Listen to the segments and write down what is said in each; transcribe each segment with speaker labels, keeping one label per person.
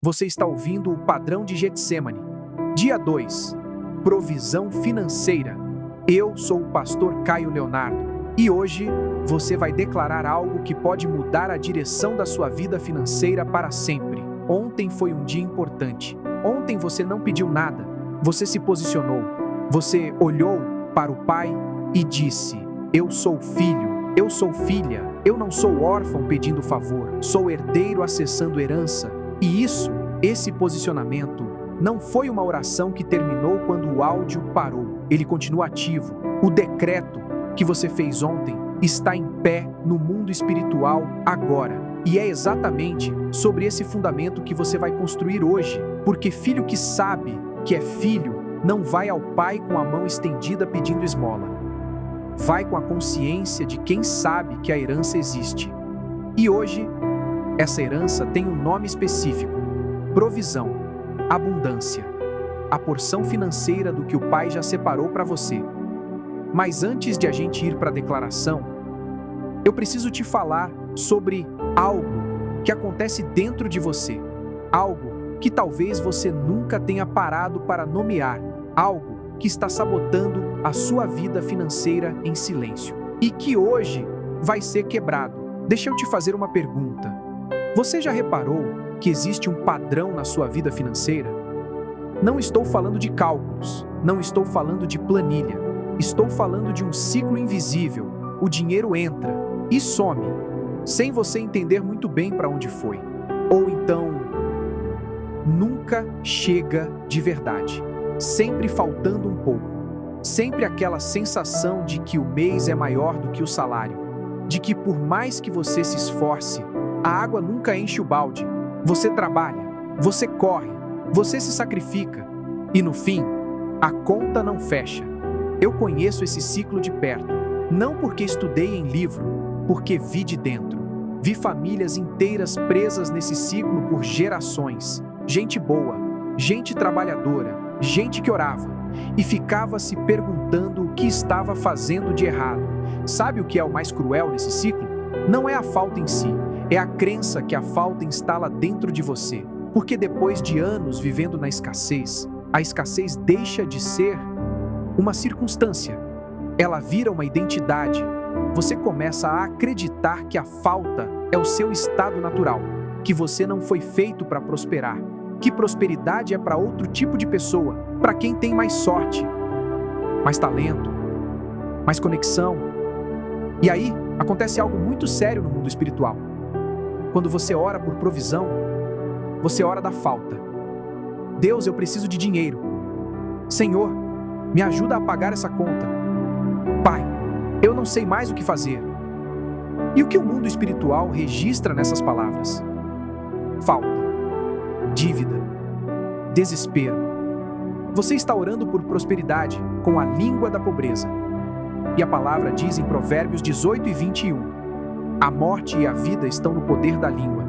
Speaker 1: Você está ouvindo o Padrão de Getsemane. Dia 2. Provisão financeira. Eu sou o pastor Caio Leonardo e hoje você vai declarar algo que pode mudar a direção da sua vida financeira para sempre. Ontem foi um dia importante. Ontem você não pediu nada. Você se posicionou. Você olhou para o Pai e disse: eu sou filho, eu sou filha, eu não sou órfão pedindo favor, sou herdeiro acessando herança. E esse posicionamento não foi uma oração que terminou quando o áudio parou. Ele continua ativo. O decreto que você fez ontem está em pé no mundo espiritual agora. E é exatamente sobre esse fundamento que você vai construir hoje. Porque filho que sabe que é filho não vai ao pai com a mão estendida pedindo esmola. Vai com a consciência de quem sabe que a herança existe. E hoje, essa herança tem um nome específico: provisão, abundância, a porção financeira do que o Pai já separou para você. Mas antes de a gente ir para a declaração, eu preciso te falar sobre algo que acontece dentro de você, algo que talvez você nunca tenha parado para nomear, algo que está sabotando a sua vida financeira em silêncio e que hoje vai ser quebrado. Deixa eu te fazer uma pergunta. Você já reparou que existe um padrão na sua vida financeira? Não estou falando de cálculos, não estou falando de planilha, estou falando de um ciclo invisível. O dinheiro entra e some, sem você entender muito bem para onde foi. Ou então, nunca chega de verdade, sempre faltando um pouco, sempre aquela sensação de que o mês é maior do que o salário, de que por mais que você se esforce, a água nunca enche o balde. Você trabalha, você corre, você se sacrifica e no fim, a conta não fecha. Eu conheço esse ciclo de perto, não porque estudei em livro, porque vi de dentro. Vi famílias inteiras presas nesse ciclo por gerações. Gente boa, gente trabalhadora, gente que orava e ficava se perguntando o que estava fazendo de errado. Sabe o que é o mais cruel nesse ciclo? Não é a falta em si, é a crença que a falta instala dentro de você. Porque depois de anos vivendo na escassez, a escassez deixa de ser uma circunstância. Ela vira uma identidade. Você começa a acreditar que a falta é o seu estado natural, que você não foi feito para prosperar, que prosperidade é para outro tipo de pessoa, para quem tem mais sorte, mais talento, mais conexão. E aí, acontece algo muito sério no mundo espiritual. Quando você ora por provisão, você ora da falta. Deus, eu preciso de dinheiro. Senhor, me ajuda a pagar essa conta. Pai, eu não sei mais o que fazer. E o que o mundo espiritual registra nessas palavras? Falta, dívida, desespero. Você está orando por prosperidade com a língua da pobreza. E a palavra diz em Provérbios 18 e 21, a morte e a vida estão no poder da língua.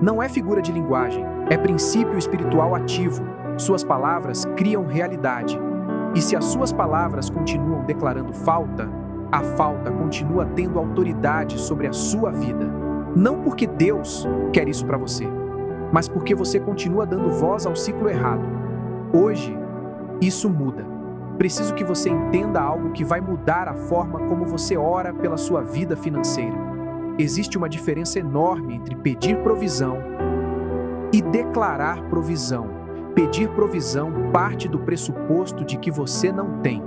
Speaker 1: Não é figura de linguagem, é princípio espiritual ativo. Suas palavras criam realidade. E se as suas palavras continuam declarando falta, a falta continua tendo autoridade sobre a sua vida. Não porque Deus quer isso para você, mas porque você continua dando voz ao ciclo errado. Hoje, isso muda. Preciso que você entenda algo que vai mudar a forma como você ora pela sua vida financeira. Existe uma diferença enorme entre pedir provisão e declarar provisão. Pedir provisão parte do pressuposto de que você não tem.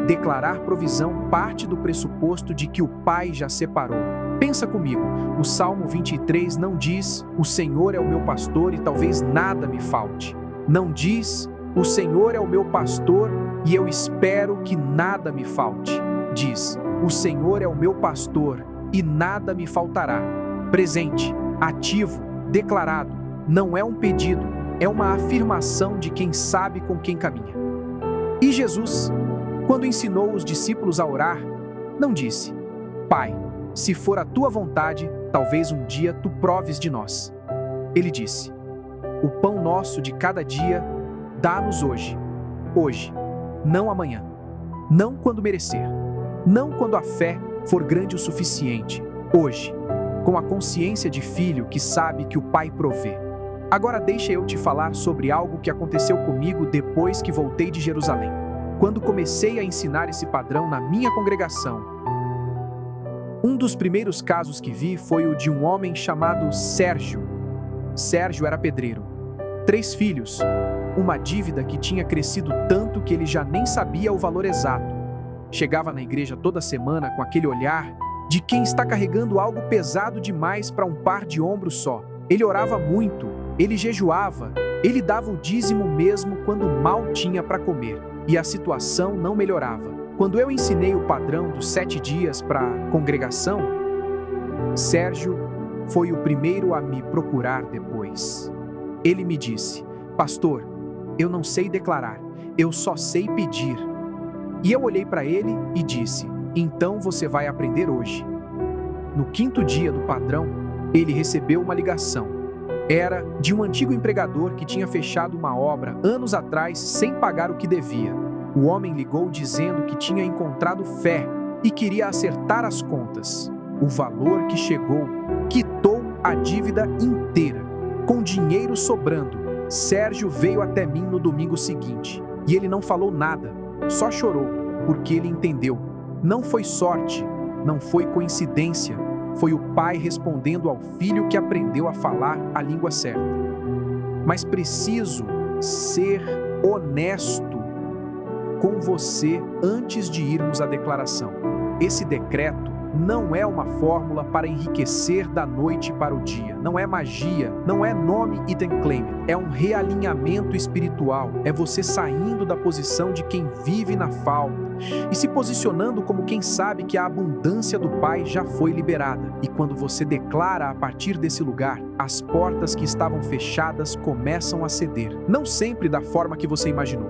Speaker 1: Declarar provisão parte do pressuposto de que o Pai já separou. Pensa comigo, o Salmo 23 não diz: o Senhor é o meu pastor e talvez nada me falte. Não diz: o Senhor é o meu pastor e eu espero que nada me falte. Diz: o Senhor é o meu pastor e nada me faltará. Presente, ativo, declarado. Não é um pedido, é uma afirmação de quem sabe com quem caminha. E Jesus, quando ensinou os discípulos a orar, não disse: Pai, se for a tua vontade, talvez um dia tu proves de nós. Ele disse: o pão nosso de cada dia, dá-nos hoje. Hoje, não amanhã. Não quando merecer. Não quando a fé for grande o suficiente. Hoje, com a consciência de filho que sabe que o Pai provê. Agora deixa eu te falar sobre algo que aconteceu comigo depois que voltei de Jerusalém. Quando comecei a ensinar esse padrão na minha congregação, um dos primeiros casos que vi foi o de um homem chamado Sérgio. Sérgio era pedreiro, 3 filhos, uma dívida que tinha crescido tanto que ele já nem sabia o valor exato. Chegava na igreja toda semana com aquele olhar de quem está carregando algo pesado demais para um par de ombros só. Ele orava muito, ele jejuava, ele dava o dízimo mesmo quando mal tinha para comer. E a situação não melhorava. Quando eu ensinei o padrão dos 7 dias para a congregação, Sérgio foi o primeiro a me procurar depois. Ele me disse: pastor, eu não sei declarar, eu só sei pedir. E eu olhei para ele e disse: então você vai aprender hoje. No 5º dia do padrão, ele recebeu uma ligação. Era de um antigo empregador que tinha fechado uma obra anos atrás sem pagar o que devia. O homem ligou dizendo que tinha encontrado fé e queria acertar as contas. O valor que chegou quitou a dívida inteira. Com dinheiro sobrando, Sérgio veio até mim no domingo seguinte e ele não falou nada, só chorou, porque ele entendeu. Não foi sorte, não foi coincidência, foi o pai respondendo ao filho que aprendeu a falar a língua certa. Mas preciso ser honesto com você antes de irmos à declaração. Esse decreto não é uma fórmula para enriquecer da noite para o dia. Não é magia, não é nome item claim. É um realinhamento espiritual. É você saindo da posição de quem vive na falta e se posicionando como quem sabe que a abundância do Pai já foi liberada. E quando você declara a partir desse lugar, as portas que estavam fechadas começam a ceder. Não sempre da forma que você imaginou,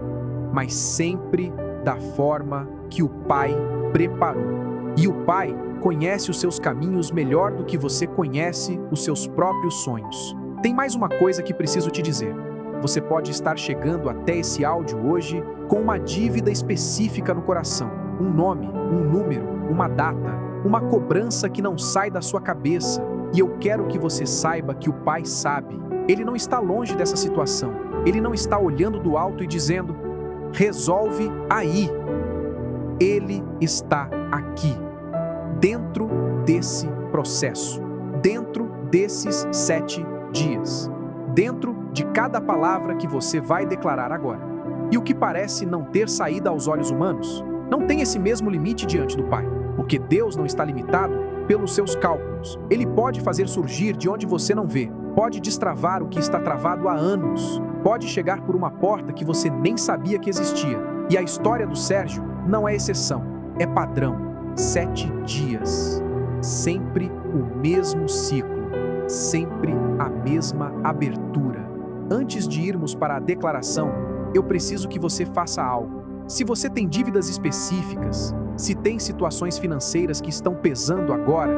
Speaker 1: mas sempre da forma que o Pai preparou. E o Pai conhece os seus caminhos melhor do que você conhece os seus próprios sonhos. Tem mais uma coisa que preciso te dizer. Você pode estar chegando até esse áudio hoje com uma dívida específica no coração. Um nome, um número, uma data, uma cobrança que não sai da sua cabeça. E eu quero que você saiba que o Pai sabe. Ele não está longe dessa situação. Ele não está olhando do alto e dizendo: resolve aí. Ele está aqui, dentro desse processo, dentro desses 7 dias, dentro de cada palavra que você vai declarar agora. E o que parece não ter saída aos olhos humanos, não tem esse mesmo limite diante do Pai, porque Deus não está limitado pelos seus cálculos. Ele pode fazer surgir de onde você não vê, pode destravar o que está travado há anos, pode chegar por uma porta que você nem sabia que existia. E a história do Sérgio não é exceção, é padrão. 7 dias, sempre o mesmo ciclo, sempre a mesma abertura. Antes de irmos para a declaração, eu preciso que você faça algo. Se você tem dívidas específicas, se tem situações financeiras que estão pesando agora,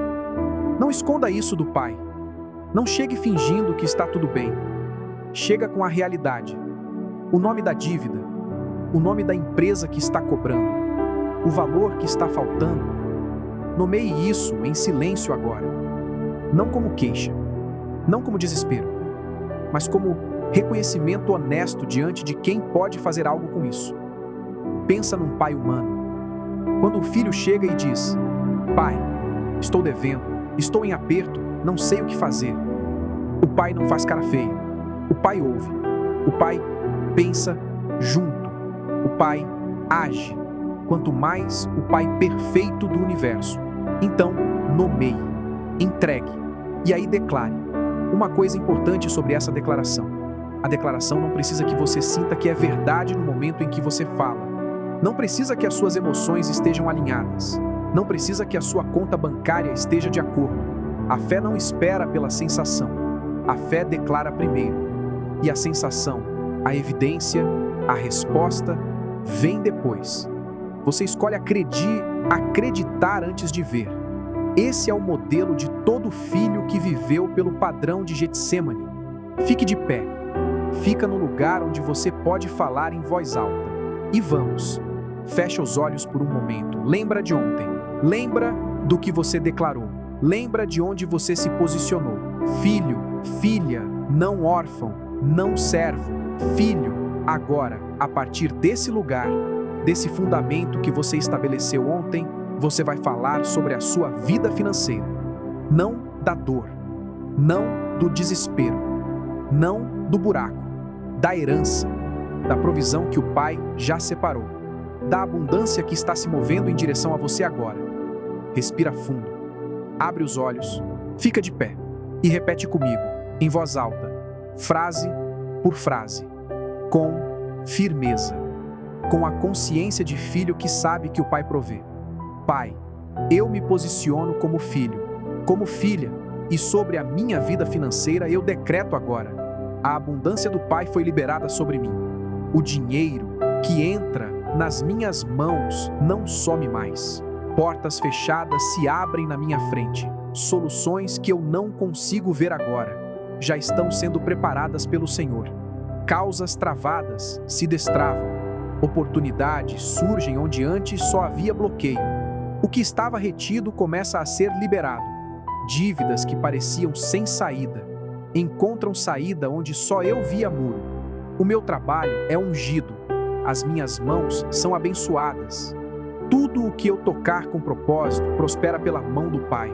Speaker 1: não esconda isso do Pai. Não chegue fingindo que está tudo bem. Chega com a realidade. O nome da dívida, o nome da empresa que está cobrando, o valor que está faltando. Nomeie isso em silêncio agora. Não como queixa, não como desespero, mas como reconhecimento honesto diante de quem pode fazer algo com isso. Pensa num pai humano. Quando o filho chega e diz: pai, estou devendo, estou em aperto, não sei o que fazer. O pai não faz cara feia. O pai ouve. O pai pensa junto. O pai age. Quanto mais o Pai perfeito do universo. Então, nomeie, entregue e aí declare. Uma coisa importante sobre essa declaração. A declaração não precisa que você sinta que é verdade no momento em que você fala. Não precisa que as suas emoções estejam alinhadas. Não precisa que a sua conta bancária esteja de acordo. A fé não espera pela sensação. A fé declara primeiro. E a sensação, a evidência, a resposta, vem depois. Você escolhe acreditar antes de ver. Esse é o modelo de todo filho que viveu pelo padrão de Getsêmani. Fique de pé. Fica no lugar onde você pode falar em voz alta. E vamos. Fecha os olhos por um momento. Lembra de ontem. Lembra do que você declarou. Lembra de onde você se posicionou. Filho, filha, não órfão, não servo, filho. Agora, a partir desse lugar, desse fundamento que você estabeleceu ontem, você vai falar sobre a sua vida financeira. Não da dor, não do desespero, não do buraco, da herança, da provisão que o Pai já separou, da abundância que está se movendo em direção a você agora. Respira fundo, abre os olhos, fica de pé e repete comigo, em voz alta, frase por frase, com firmeza, com a consciência de filho que sabe que o Pai provê. Pai, eu me posiciono como filho, como filha, e sobre a minha vida financeira eu decreto agora: a abundância do Pai foi liberada sobre mim. O dinheiro que entra nas minhas mãos não some mais. Portas fechadas se abrem na minha frente. Soluções que eu não consigo ver agora já estão sendo preparadas pelo Senhor. Causas travadas se destravam. Oportunidades surgem onde antes só havia bloqueio. O que estava retido começa a ser liberado. Dívidas que pareciam sem saída encontram saída onde só eu via muro. O meu trabalho é ungido. As minhas mãos são abençoadas. Tudo o que eu tocar com propósito prospera pela mão do Pai.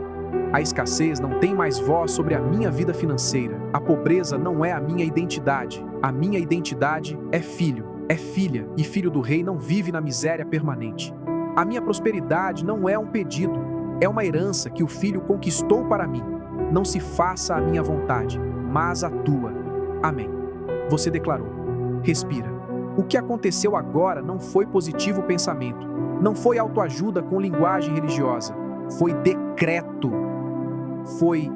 Speaker 1: A escassez não tem mais voz sobre a minha vida financeira. A pobreza não é a minha identidade. A minha identidade é filho, é filha, e filho do rei não vive na miséria permanente. A minha prosperidade não é um pedido, é uma herança que o filho conquistou para mim. Não se faça a minha vontade, mas a tua. Amém. Você declarou. Respira. O que aconteceu agora não foi positivo pensamento, não foi autoajuda com linguagem religiosa, foi decreto. Foi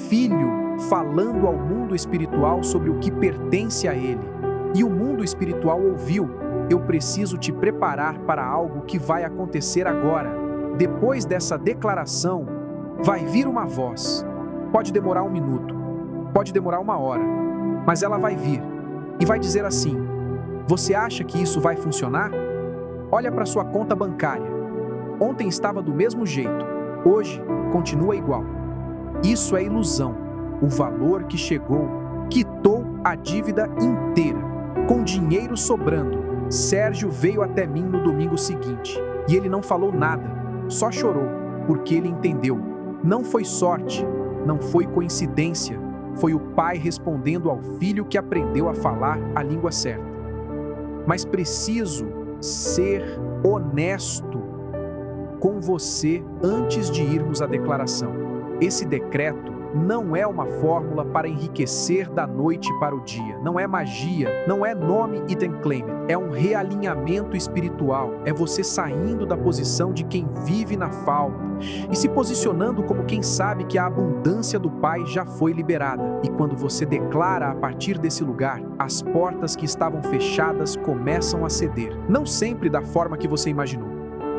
Speaker 1: filho falando ao mundo espiritual sobre o que pertence a ele. E o mundo espiritual ouviu: eu preciso te preparar para algo que vai acontecer agora. Depois dessa declaração, vai vir uma voz. Pode demorar 1 minuto, pode demorar 1 hora, mas ela vai vir e vai dizer assim: você acha que isso vai funcionar? Olha para sua conta bancária. Ontem estava do mesmo jeito, hoje continua igual. Isso é ilusão. O valor que chegou quitou a dívida inteira. Com dinheiro sobrando, Sérgio veio até mim no domingo seguinte e ele não falou nada, só chorou, porque ele entendeu. Não foi sorte, não foi coincidência, foi o Pai respondendo ao filho que aprendeu a falar a língua certa. Mas preciso ser honesto com você antes de irmos à declaração. Esse decreto não é uma fórmula para enriquecer da noite para o dia. Não é magia, não é nome item claim. É um realinhamento espiritual. É você saindo da posição de quem vive na falta e se posicionando como quem sabe que a abundância do Pai já foi liberada. E quando você declara a partir desse lugar, as portas que estavam fechadas começam a ceder. Não sempre da forma que você imaginou,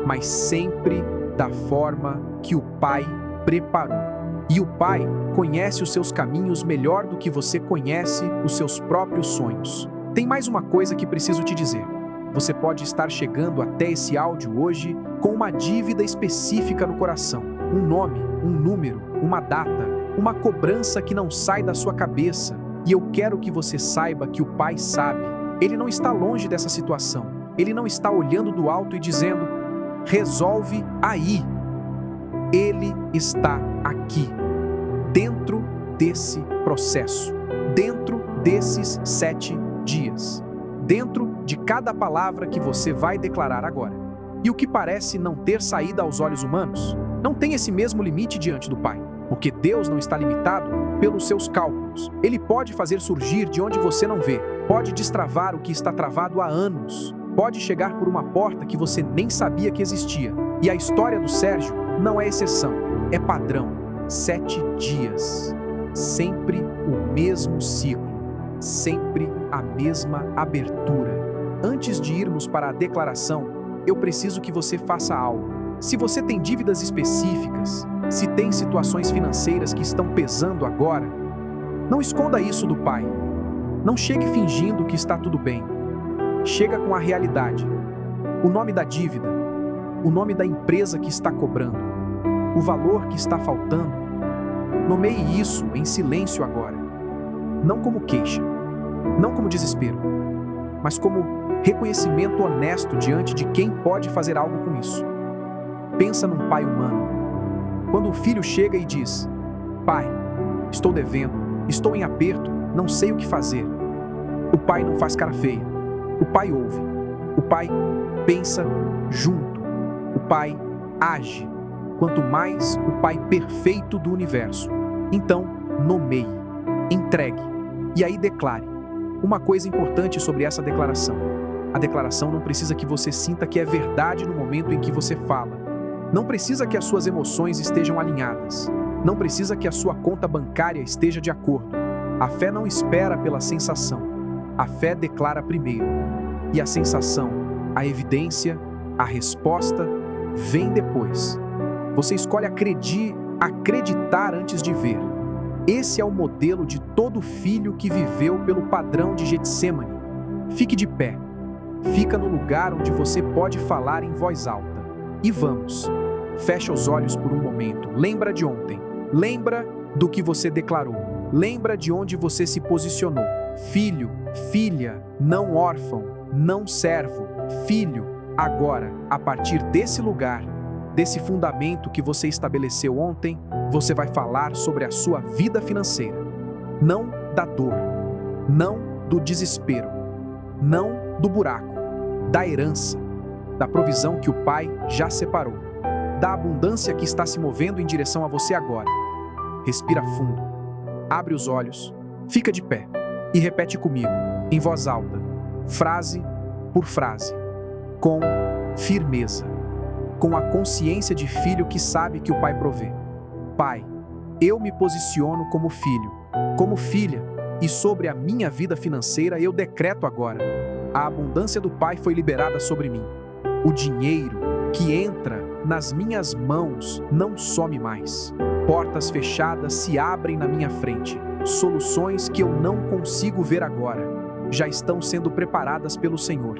Speaker 1: mas sempre da forma que o Pai preparou. E o Pai conhece os seus caminhos melhor do que você conhece os seus próprios sonhos. Tem mais uma coisa que preciso te dizer. Você pode estar chegando até esse áudio hoje com uma dívida específica no coração. Um nome, um número, uma data, uma cobrança que não sai da sua cabeça. E eu quero que você saiba que o Pai sabe. Ele não está longe dessa situação. Ele não está olhando do alto e dizendo: resolve aí. Ele está aqui, dentro desse processo, dentro desses 7 dias, dentro de cada palavra que você vai declarar agora. E o que parece não ter saída aos olhos humanos, não tem esse mesmo limite diante do Pai, porque Deus não está limitado pelos seus cálculos. Ele pode fazer surgir de onde você não vê, pode destravar o que está travado há anos, pode chegar por uma porta que você nem sabia que existia. E a história do Sérgio não é exceção, é padrão. 7 dias, sempre o mesmo ciclo, sempre a mesma abertura. Antes de irmos para a declaração, eu preciso que você faça algo. Se você tem dívidas específicas, se tem situações financeiras que estão pesando agora, não esconda isso do Pai. Não chegue fingindo que está tudo bem. Chega com a realidade. O nome da dívida, o nome da empresa que está cobrando, o valor que está faltando. Nomeie isso em silêncio agora. não como queixa, não como desespero, mas como reconhecimento honesto diante de quem pode fazer algo com isso. Pensa num pai humano. Quando o filho chega e diz: pai, estou devendo, estou em aperto, não sei o que fazer. O pai não faz cara feia. O pai ouve. O pai pensa junto. O pai age. Quanto mais o pai perfeito do universo. Então, nomeie, entregue e aí declare. Uma coisa importante sobre essa declaração. A declaração não precisa que você sinta que é verdade no momento em que você fala. Não precisa que as suas emoções estejam alinhadas. Não precisa que a sua conta bancária esteja de acordo. A fé não espera pela sensação. A fé declara primeiro. E a sensação, a evidência, a resposta, vem depois. Você escolhe acreditar antes de ver. Esse é o modelo de todo filho que viveu pelo padrão de Getsemane. Fique de pé. Fica no lugar onde você pode falar em voz alta. E vamos. Fecha os olhos por um momento. Lembra de ontem. Lembra do que você declarou. Lembra de onde você se posicionou. Filho, filha, não órfão, não servo. Filho, agora, a partir desse lugar, desse fundamento que você estabeleceu ontem, você vai falar sobre a sua vida financeira. Não da dor, não do desespero, não do buraco, da herança, da provisão que o Pai já separou, da abundância que está se movendo em direção a você agora. Respira fundo, abre os olhos, fica de pé e repete comigo, em voz alta, frase por frase, com firmeza, com a consciência de filho que sabe que o Pai provê. Pai, eu me posiciono como filho, como filha, e sobre a minha vida financeira eu decreto agora: a abundância do Pai foi liberada sobre mim. O dinheiro que entra nas minhas mãos não some mais. Portas fechadas se abrem na minha frente. Soluções que eu não consigo ver agora já estão sendo preparadas pelo Senhor.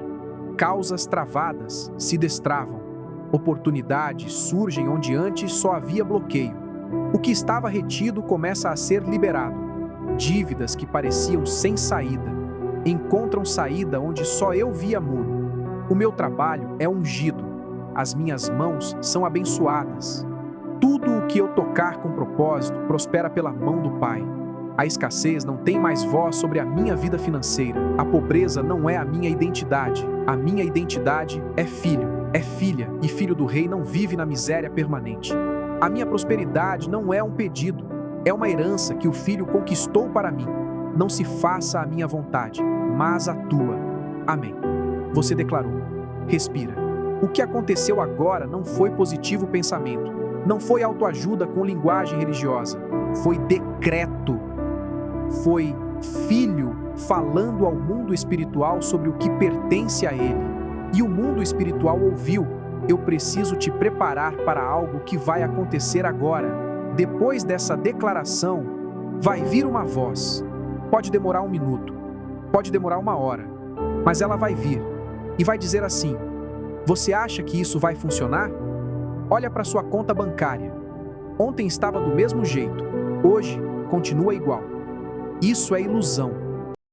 Speaker 1: Causas travadas se destravam. Oportunidades surgem onde antes só havia bloqueio. O que estava retido começa a ser liberado. Dívidas que pareciam sem saída encontram saída onde só eu via muro. O meu trabalho é ungido. As minhas mãos são abençoadas. Tudo o que eu tocar com propósito prospera pela mão do Pai. A escassez não tem mais voz sobre a minha vida financeira. A pobreza não é a minha identidade. A minha identidade é filho, é filha, e filho do rei não vive na miséria permanente. A minha prosperidade não é um pedido, é uma herança que o filho conquistou para mim. Não se faça a minha vontade, mas a tua. Amém. Você declarou. Respira. O que aconteceu agora não foi positivo pensamento. Não foi autoajuda com linguagem religiosa. Foi decreto. Foi filho falando ao mundo espiritual sobre o que pertence a ele. E o mundo espiritual ouviu: eu preciso te preparar para algo que vai acontecer agora. Depois dessa declaração, vai vir uma voz. Pode demorar 1 minuto, pode demorar 1 hora, mas ela vai vir e vai dizer assim: você acha que isso vai funcionar? Olha para sua conta bancária. Ontem estava do mesmo jeito, hoje continua igual. Isso é ilusão.